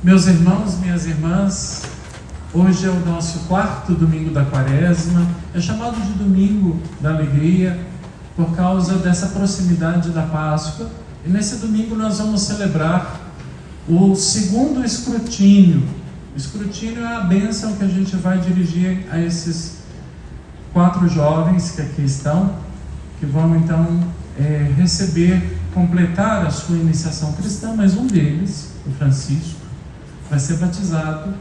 Meus irmãos, minhas irmãs, hoje é o nosso 4º domingo da Quaresma. É chamado de domingo da alegria por causa dessa proximidade da Páscoa. E nesse domingo nós vamos celebrar o 2º escrutínio. O escrutínio é a bênção que a gente vai dirigir a esses 4 jovens que aqui estão, que vão então completar a sua iniciação cristã, mas um deles, o Francisco, vai ser batizado,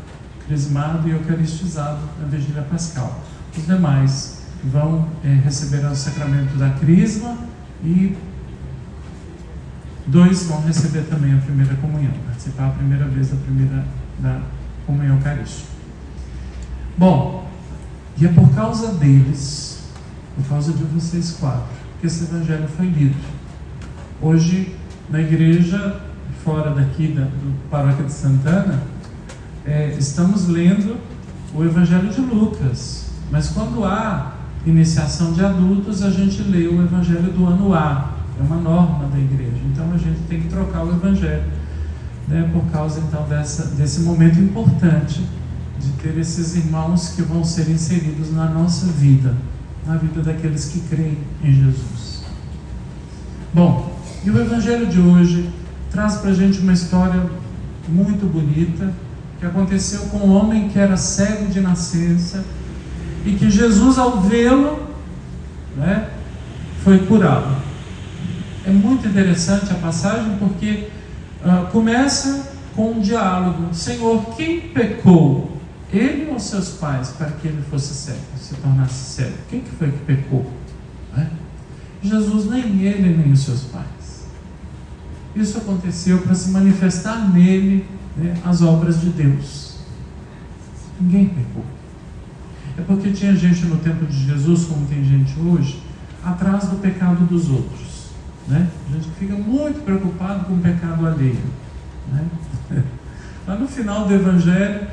crismado e eucaristizado na Vigília Pascal. Os demais vão receber o sacramento da crisma e 2 vão receber também a primeira comunhão, participar a primeira vez da comunhão eucarística. Bom, e é por causa deles, por causa de vocês 4, que esse evangelho foi lido. Hoje, na igreja, fora daqui da Paróquia de Santana, estamos lendo o Evangelho de Lucas. Mas quando há iniciação de adultos, a gente lê o Evangelho do ano A. É uma norma da igreja. Então a gente tem que trocar o Evangelho, né, por causa então desse momento importante de ter esses irmãos que vão ser inseridos na nossa vida, na vida daqueles que creem em Jesus. Bom, e o Evangelho de hoje traz para a gente uma história muito bonita, que aconteceu com um homem que era cego de nascença e que Jesus, ao vê-lo, né, foi curado. É muito interessante a passagem porque começa com um diálogo. Senhor, quem pecou? Ele ou seus pais, para que ele fosse cego, se tornasse cego? Quem que foi que pecou? Jesus, nem ele, nem os seus pais. Isso aconteceu para se manifestar nele, né, as obras de Deus. Ninguém pecou. É porque tinha gente no tempo de Jesus, como tem gente hoje, atrás do pecado dos outros, né? A gente fica muito preocupado com o pecado alheio, né? Lá no final do Evangelho,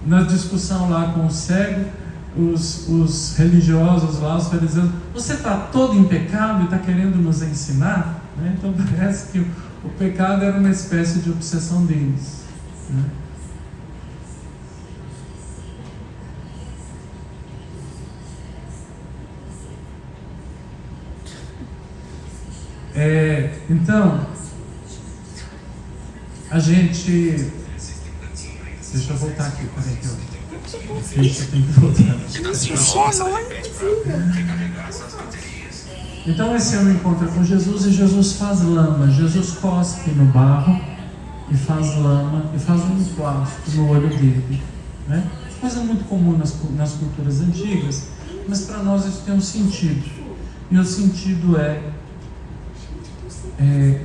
na discussão lá com o cego, os religiosos lá, os fariseus, você está todo em pecado e está querendo nos ensinar? Né? Então parece que o pecado era uma espécie de obsessão deles, né? Então, a gente... Deixa eu voltar aqui, peraí que eu tenho que voltar. Então esse homem encontra com Jesus e Jesus faz lama. Jesus cospe no barro e faz lama e faz um emplasto no olho dele, né? Coisa muito comum nas culturas antigas, mas para nós isso tem um sentido. E o sentido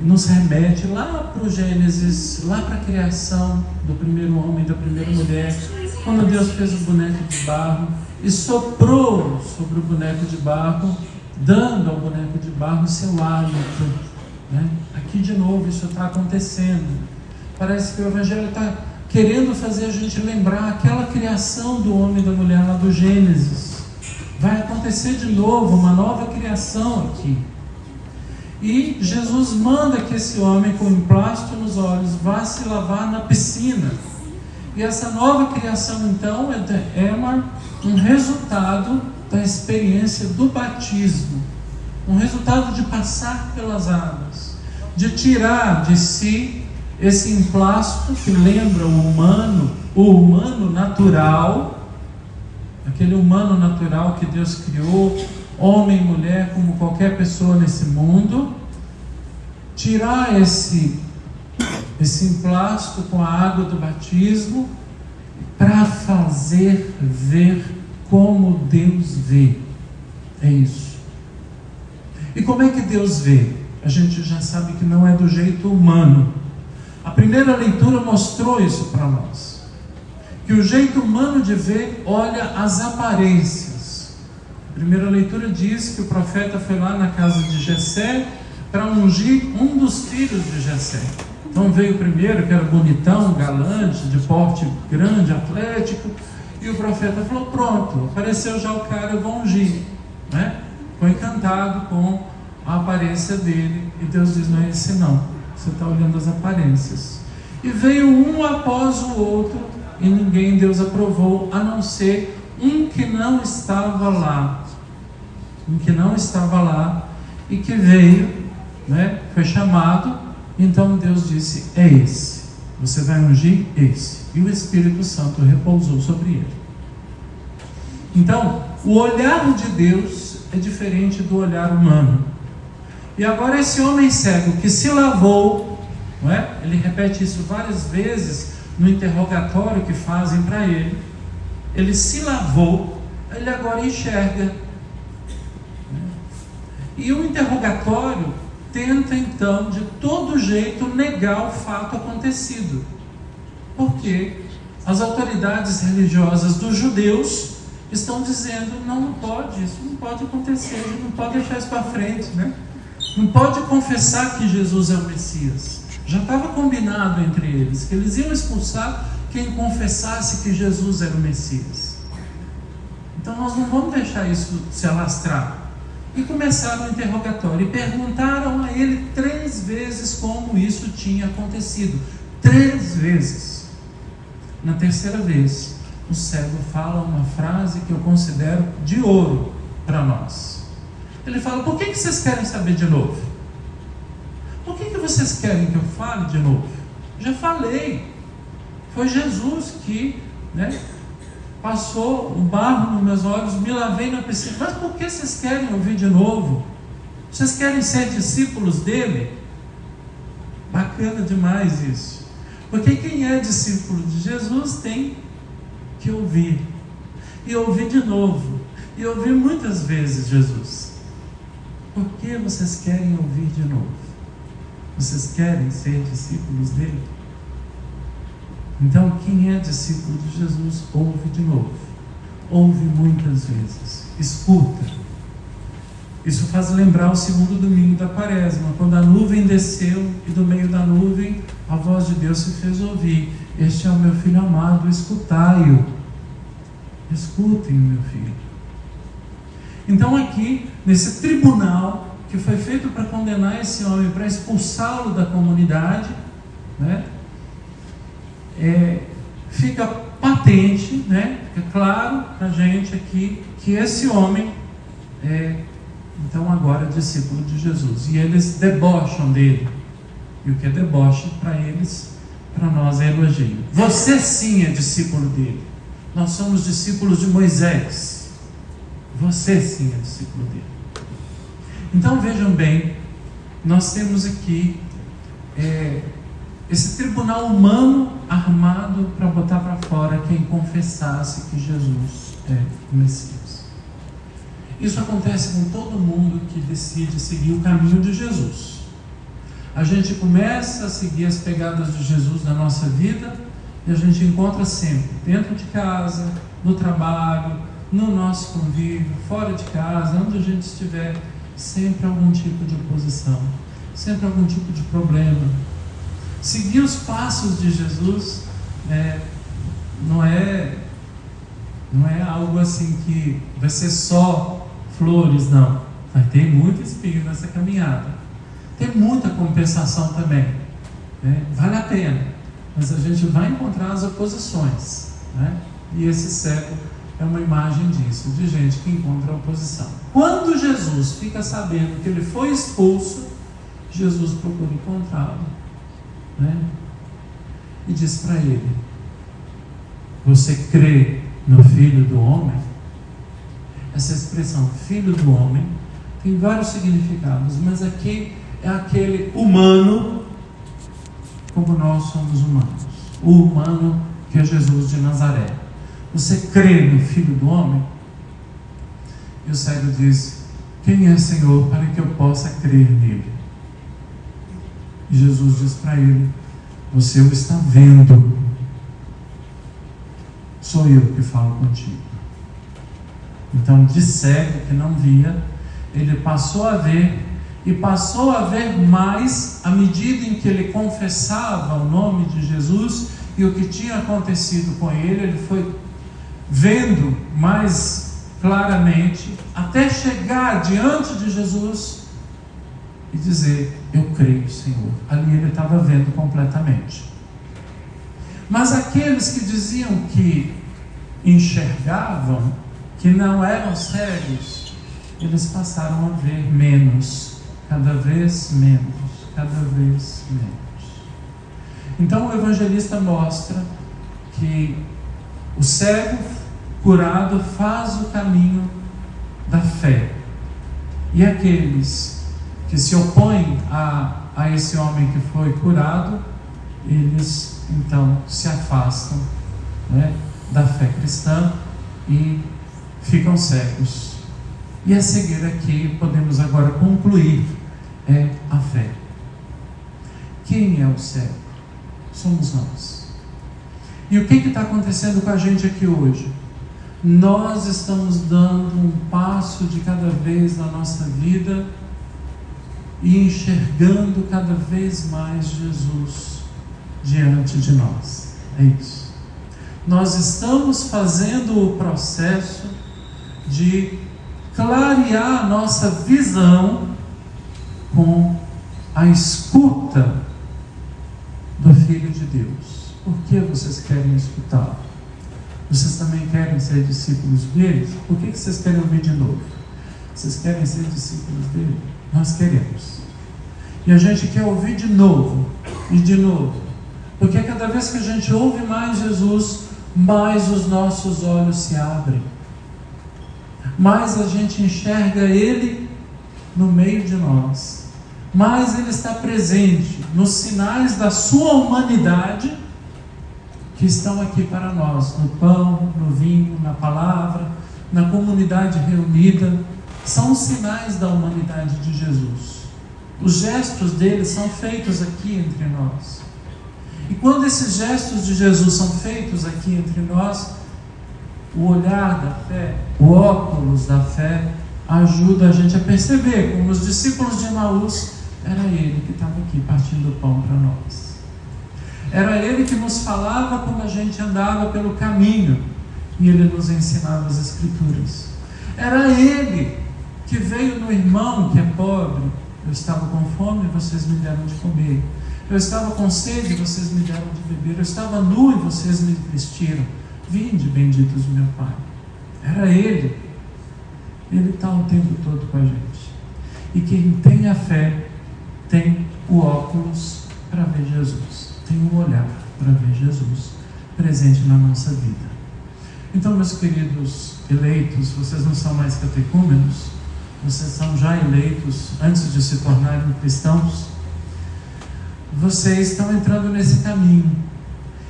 nos remete lá para o Gênesis, lá para a criação do primeiro homem e da primeira mulher, quando Deus fez o boneco de barro e soprou sobre o boneco de barro, dando ao boneco de barro seu hálito, né? Aqui de novo isso está acontecendo. Parece que o Evangelho está querendo fazer a gente lembrar aquela criação do homem e da mulher lá do Gênesis. Vai acontecer de novo uma nova criação aqui. E Jesus manda que esse homem com emplasto nos olhos vá se lavar na piscina. E essa nova criação então é um resultado da experiência do batismo, um resultado de passar pelas águas, de tirar de si esse emplasto que lembra o humano natural, aquele humano natural que Deus criou, homem e mulher como qualquer pessoa nesse mundo, tirar esse emplasto com a água do batismo para fazer ver como Deus vê. É isso. E como é que Deus vê? A gente já sabe que não é do jeito humano. A primeira leitura mostrou isso para nós, que o jeito humano de ver olha as aparências. A primeira leitura diz que o profeta foi lá na casa de Jessé para ungir um dos filhos de Jessé. Então veio o primeiro, que era bonitão, galante, de porte grande, atlético, e o profeta falou, pronto, apareceu já o cara, eu vou ungir, né? Ficou encantado com a aparência dele, e Deus diz, não é esse não, você está olhando as aparências. E veio um após o outro, e ninguém Deus aprovou, a não ser um que não estava lá. Um que não estava lá, e que veio, né, foi chamado. Então Deus disse: é esse, você vai ungir esse. E o Espírito Santo repousou sobre ele. Então, o olhar de Deus é diferente do olhar humano. E agora esse homem cego que se lavou, não é? Ele repete isso várias vezes no interrogatório que fazem para ele. Ele se lavou, ele agora enxerga. E o interrogatório tenta então de todo jeito negar o fato acontecido, porque as autoridades religiosas dos judeus estão dizendo: não pode, isso não pode acontecer, a gente não pode deixar isso para frente, né? Não pode confessar que Jesus é o Messias. Já estava combinado entre eles que eles iam expulsar quem confessasse que Jesus era o Messias. Então nós não vamos deixar isso se alastrar. E começaram o interrogatório e perguntaram a ele 3 vezes como isso tinha acontecido. 3 vezes. Na 3ª vez, o cego fala uma frase que eu considero de ouro para nós. Ele fala: por que vocês querem saber de novo? Por que vocês querem que eu fale de novo? Já falei. Foi Jesus que, passou o barro nos meus olhos, me lavei na piscina. Mas por que vocês querem ouvir de novo? Vocês querem ser discípulos dele? Bacana demais isso. Porque quem é discípulo de Jesus tem que ouvir. E ouvir de novo. E ouvir muitas vezes Jesus. Por que vocês querem ouvir de novo? Vocês querem ser discípulos dele? Então, quem é discípulo de Jesus, ouve de novo. Ouve muitas vezes. Escuta. Isso faz lembrar o 2º domingo da Quaresma, quando a nuvem desceu e do meio da nuvem a voz de Deus se fez ouvir: este é o meu filho amado, escutai-o. Escutem, meu filho. Então aqui, nesse tribunal que foi feito para condenar esse homem, para expulsá-lo da comunidade, fica patente, fica claro para a gente aqui que esse homem é, então, agora discípulo de Jesus. E eles debocham dele. E o que é deboche para eles, para nós é elogio. Você sim é discípulo dele. Nós somos discípulos de Moisés. Você sim é discípulo dele. Então vejam bem, nós temos aqui esse tribunal humano armado para botar para fora quem confessasse que Jesus é o Messias. Isso acontece com todo mundo que decide seguir o caminho de Jesus. A gente começa a seguir as pegadas de Jesus na nossa vida e a gente encontra sempre, dentro de casa, no trabalho, no nosso convívio, fora de casa, onde a gente estiver, sempre algum tipo de oposição, sempre algum tipo de problema. Seguir os passos de Jesus não é algo assim que vai ser só flores, não. Vai ter muito espinho nessa caminhada. Tem muita compensação também. Vale a pena. Mas a gente vai encontrar as oposições. E esse cego é uma imagem disso, de gente que encontra a oposição. Quando Jesus fica sabendo que ele foi expulso, Jesus procura encontrá-lo. E diz para ele: você crê no Filho do Homem? Essa expressão Filho do Homem tem vários significados, mas aqui é aquele humano como nós somos humanos, o humano que é Jesus de Nazaré. Você crê no Filho do Homem? E o cego diz: quem é, Senhor, para que eu possa crer nele? E Jesus diz para ele: você o está vendo, sou eu que falo contigo. Então, de cego que não via, ele passou a ver, e passou a ver mais à medida em que ele confessava o nome de Jesus e o que tinha acontecido com ele. Ele foi vendo mais claramente, até chegar diante de Jesus e dizer: eu creio, Senhor. Ali ele estava vendo completamente. Mas aqueles que diziam que enxergavam, que não eram cegos, eles passaram a ver menos, cada vez menos, cada vez menos. Então o evangelista mostra que o cego curado faz o caminho da fé. E aqueles que se opõem a esse homem que foi curado, eles então se afastam, né, da fé cristã e ficam cegos. E a cegueira que podemos agora concluir é a fé. Quem é o cego? Somos nós. E o que está acontecendo com a gente aqui hoje? Nós estamos dando um passo de cada vez na nossa vida e enxergando cada vez mais Jesus diante de nós. É isso. Nós estamos fazendo o processo de clarear a nossa visão com a escuta do Filho de Deus. Por que vocês querem escutá-lo? Vocês também querem ser discípulos dele? Por que vocês querem ouvir de novo? Vocês querem ser discípulos dele? Nós queremos. E a gente quer ouvir de novo e de novo. Porque cada vez que a gente ouve mais Jesus, mais os nossos olhos se abrem. Mais a gente enxerga ele no meio de nós. Mais ele está presente nos sinais da sua humanidade que estão aqui para nós, no pão, no vinho, na palavra, na comunidade reunida. São sinais da humanidade de Jesus. Os gestos dele são feitos aqui entre nós. E quando esses gestos de Jesus são feitos aqui entre nós, o olhar da fé, o óculos da fé, ajuda a gente a perceber, como os discípulos de Emaús, era ele que estava aqui partindo o pão para nós. Era ele que nos falava como a gente andava pelo caminho e ele nos ensinava as Escrituras. Era ele que veio no irmão que é pobre. Eu estava com fome e vocês me deram de comer. Eu estava com sede e vocês me deram de beber. Eu estava nu e vocês me vestiram. Vinde, benditos do meu Pai. Era ele. Ele está o tempo todo com a gente. E quem tem a fé tem o óculos para ver Jesus. Tem um olhar para ver Jesus presente na nossa vida. Então, meus queridos eleitos, vocês não são mais catecúmenos, vocês são já eleitos antes de se tornarem cristãos. Vocês estão entrando nesse caminho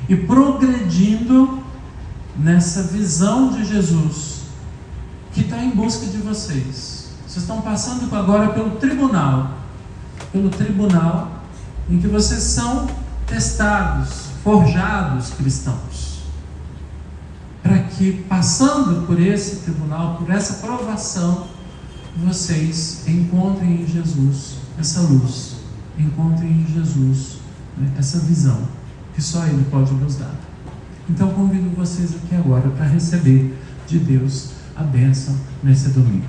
e progredindo nessa visão de Jesus que está em busca de vocês. Vocês estão passando agora pelo tribunal em que vocês são testados, forjados cristãos, para que, passando por esse tribunal, por essa provação, vocês encontrem em Jesus essa luz, encontrem em Jesus, né, essa visão que só Ele pode nos dar. Então convido vocês aqui agora para receber de Deus a bênção nesse domingo.